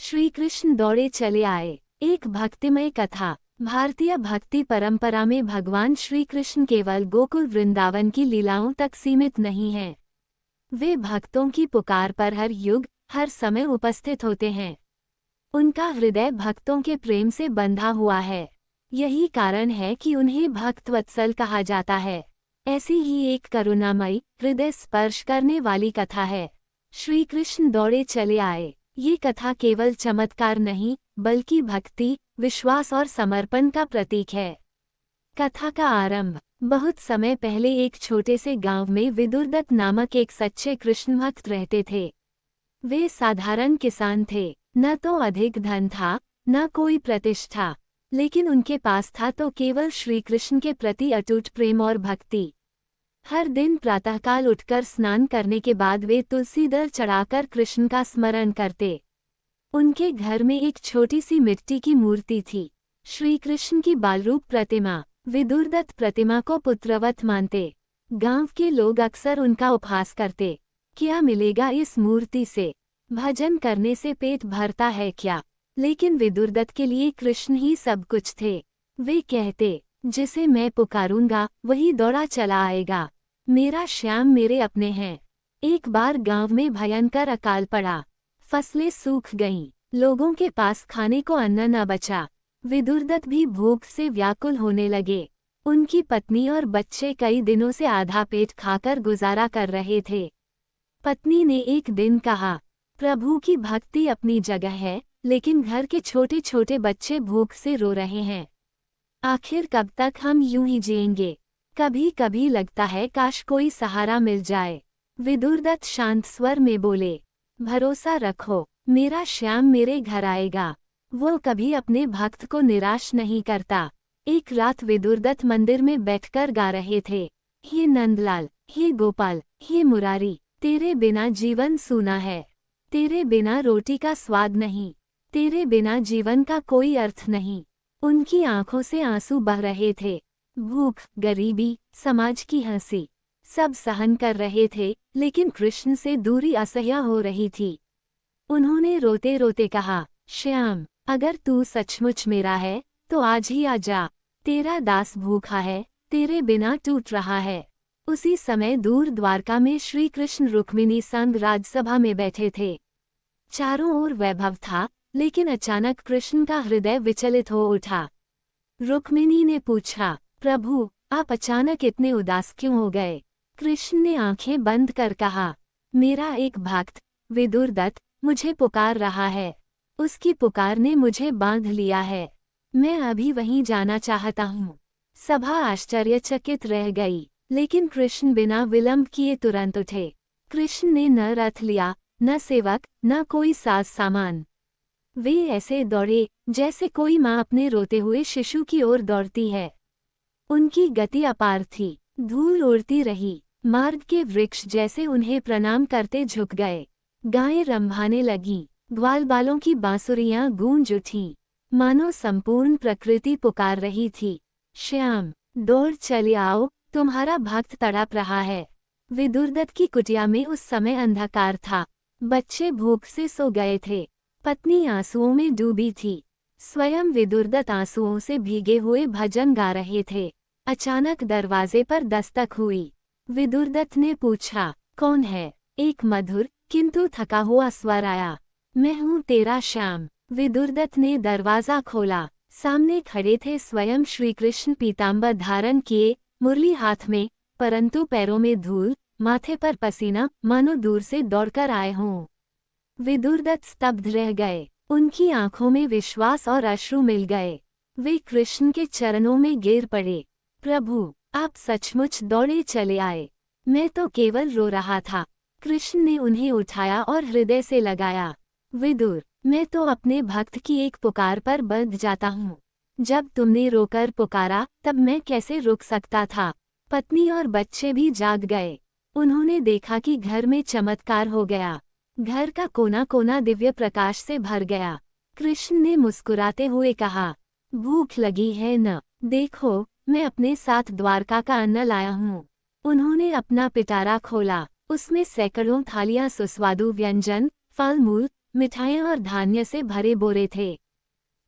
श्री कृष्ण दौड़े चले आए। एक भक्तिमय कथा। भारतीय भक्ति परंपरा में भगवान श्री कृष्ण केवल गोकुल वृंदावन की लीलाओं तक सीमित नहीं हैं। वे भक्तों की पुकार पर हर युग हर समय उपस्थित होते हैं। उनका हृदय भक्तों के प्रेम से बंधा हुआ है। यही कारण है कि उन्हें भक्तवत्सल कहा जाता है। ऐसी ही एक करुणामयी हृदय स्पर्श करने वाली कथा है, श्री कृष्ण दौड़े चले आए। ये कथा केवल चमत्कार नहीं बल्कि भक्ति, विश्वास और समर्पण का प्रतीक है। कथा का आरंभ बहुत समय पहले एक छोटे से गांव में विदुरदत्त नामक एक सच्चे कृष्ण भक्त रहते थे। वे साधारण किसान थे, न तो अधिक धन था न कोई प्रतिष्ठा, लेकिन उनके पास था तो केवल श्री कृष्ण के प्रति अटूट प्रेम और भक्ति। हर दिन प्रातःकाल उठकर स्नान करने के बाद वे तुलसी दल चढ़ाकर कृष्ण का स्मरण करते। उनके घर में एक छोटी सी मिट्टी की मूर्ति थी, श्री कृष्ण की बालरूप प्रतिमा। विदुरदत्त प्रतिमा को पुत्रवत मानते। गांव के लोग अक्सर उनका उपहास करते, क्या मिलेगा इस मूर्ति से, भजन करने से पेट भरता है क्या। लेकिन विदुरदत्त के लिए कृष्ण ही सब कुछ थे। वे कहते, जिसे मैं पुकारूंगा वही दौड़ा चला आएगा, मेरा श्याम मेरे अपने हैं। एक बार गांव में भयंकर अकाल पड़ा, फसलें सूख गईं, लोगों के पास खाने को अन्न न बचा। विदुरदत्त भी भूख से व्याकुल होने लगे। उनकी पत्नी और बच्चे कई दिनों से आधा पेट खाकर गुजारा कर रहे थे। पत्नी ने एक दिन कहा, प्रभु की भक्ति अपनी जगह है, लेकिन घर के छोटे छोटे बच्चे भूख से रो रहे हैं। आखिर कब तक हम यूं ही जिएंगे। कभी कभी लगता है काश कोई सहारा मिल जाए। विदुरदत्त शांत स्वर में बोले, भरोसा रखो, मेरा श्याम मेरे घर आएगा। वो कभी अपने भक्त को निराश नहीं करता। एक रात विदुरदत्त मंदिर में बैठकर गा रहे थे, हे नंदलाल, हे गोपाल, हे मुरारी, तेरे बिना जीवन सूना है, तेरे बिना रोटी का स्वाद नहीं, तेरे बिना जीवन का कोई अर्थ नहीं। उनकी आंखों से आंसू बह रहे थे। भूख, गरीबी, समाज की हंसी, सब सहन कर रहे थे, लेकिन कृष्ण से दूरी असह्य हो रही थी। उन्होंने रोते रोते कहा, श्याम, अगर तू सचमुच मेरा है तो आज ही आ जा। तेरा दास भूखा है, तेरे बिना टूट रहा है। उसी समय दूर द्वारका में श्री कृष्ण रुक्मिणी संग राजसभा में बैठे थे। चारों ओर वैभव था, लेकिन अचानक कृष्ण का हृदय विचलित हो उठा। रुक्मिणी ने पूछा, प्रभु, आप अचानक इतने उदास क्यों हो गए। कृष्ण ने आंखें बंद कर कहा, मेरा एक भक्त विदुरदत्त मुझे पुकार रहा है। उसकी पुकार ने मुझे बांध लिया है। मैं अभी वहीं जाना चाहता हूँ। सभा आश्चर्यचकित रह गई, लेकिन कृष्ण बिना विलंब किए तुरंत उठे। कृष्ण ने न रथ लिया, न सेवक, न कोई साज सामान। वे ऐसे दौड़े जैसे कोई माँ अपने रोते हुए शिशु की ओर दौड़ती है। उनकी गति अपार थी, धूल उड़ती रही। मार्ग के वृक्ष जैसे उन्हें प्रणाम करते झुक गए। गायें रंभाने लगीं, ग्वालबालों की बांसुरियां गूंज उठीं, मानो संपूर्ण प्रकृति पुकार रही थी, श्याम, दौड़ चले आओ, तुम्हारा भक्त तड़प रहा है। विदुरदत्त की कुटिया में उस समय अंधकार था। बच्चे भूख से सो गए थे। पत्नी आंसुओं में डूबी थी। स्वयं विदुरदत्त आंसुओं से भीगे हुए भजन गा रहे थे। अचानक दरवाजे पर दस्तक हुई। विदुरदत्त ने पूछा, कौन है। एक मधुर किंतु थका हुआ स्वर आया, मैं हूँ तेरा श्याम। विदुरदत्त ने दरवाजा खोला। सामने खड़े थे स्वयं श्री कृष्ण, पीतांबर धारण किए, मुरली हाथ में, परंतु पैरों में धूल, माथे पर पसीना, मानो दूर से दौड़कर आए हों। विदुरदत्त स्तब्ध रह गए। उनकी आंखों में विश्वास और अश्रु मिल गए। वे कृष्ण के चरणों में गिर पड़े, प्रभु, आप सचमुच दौड़े चले आए। मैं तो केवल रो रहा था। कृष्ण ने उन्हें उठाया और हृदय से लगाया। विदुर, मैं तो अपने भक्त की एक पुकार पर बंध जाता हूँ। जब तुमने रोकर पुकारा तब मैं कैसे रुक सकता था। पत्नी और बच्चे भी जाग गए। उन्होंने देखा कि घर में चमत्कार हो गया। घर का कोना कोना दिव्य प्रकाश से भर गया। कृष्ण ने मुस्कुराते हुए कहा, भूख लगी है न, देखो मैं अपने साथ द्वारका का अन्न लाया हूँ। उन्होंने अपना पिटारा खोला। उसमें सैकड़ों थालियां सुस्वादु व्यंजन, फल मूल, मिठाइयाँ और धान्य से भरे बोरे थे।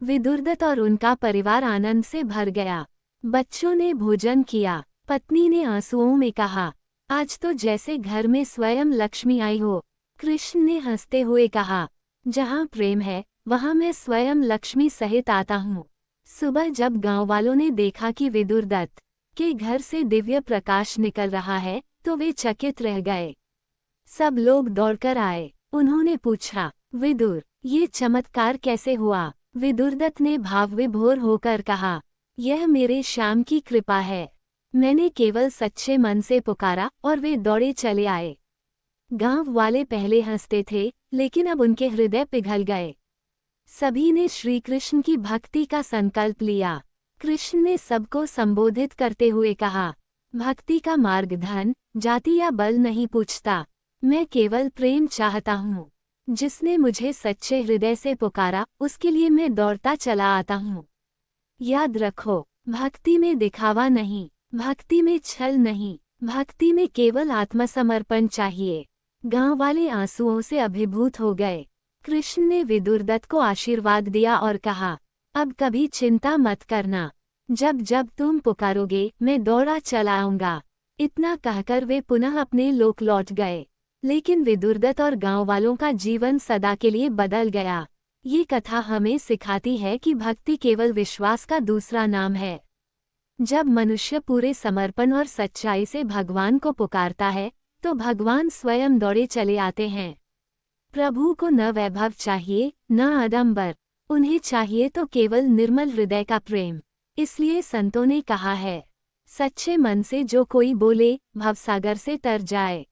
विदुरदत्त और उनका परिवार आनंद से भर गया। बच्चों ने भोजन किया। पत्नी ने आंसुओं में कहा, आज तो जैसे घर में स्वयं लक्ष्मी आई हो। कृष्ण ने हंसते हुए कहा, जहाँ प्रेम है वहाँ मैं स्वयं लक्ष्मी सहित आता हूँ। सुबह जब गांव वालों ने देखा कि विदुरदत्त के घर से दिव्य प्रकाश निकल रहा है तो वे चकित रह गए। सब लोग दौड़कर आए। उन्होंने पूछा, विदुर, ये चमत्कार कैसे हुआ? विदुरदत्त ने भावविभोर होकर कहा, यह मेरे श्याम की कृपा है। मैंने केवल सच्चे मन से पुकारा और वे दौड़े चले आए। गांव वाले पहले हंसते थे, लेकिन अब उनके हृदय पिघल गए। सभी ने श्री कृष्ण की भक्ति का संकल्प लिया। कृष्ण ने सबको संबोधित करते हुए कहा, भक्ति का मार्ग धन, जाति या बल नहीं पूछता। मैं केवल प्रेम चाहता हूँ। जिसने मुझे सच्चे हृदय से पुकारा उसके लिए मैं दौड़ता चला आता हूँ। याद रखो, भक्ति में दिखावा नहीं, भक्ति में छल नहीं, भक्ति में केवल आत्मसमर्पण चाहिए। गांव वाले आंसुओं से अभिभूत हो गए। कृष्ण ने विदुरदत्त को आशीर्वाद दिया और कहा, अब कभी चिंता मत करना। जब जब तुम पुकारोगे मैं दौड़ा चला आऊंगा। इतना कहकर वे पुनः अपने लोक लौट गए। लेकिन विदुरदत्त और गांव वालों का जीवन सदा के लिए बदल गया। ये कथा हमें सिखाती है कि भक्ति केवल विश्वास का दूसरा नाम है। जब मनुष्य पूरे समर्पण और सच्चाई से भगवान को पुकारता है तो भगवान स्वयं दौड़े चले आते हैं। प्रभु को न वैभव चाहिए न आडंबर, उन्हें चाहिए तो केवल निर्मल हृदय का प्रेम। इसलिए संतों ने कहा है, सच्चे मन से जो कोई बोले भवसागर से तर जाए।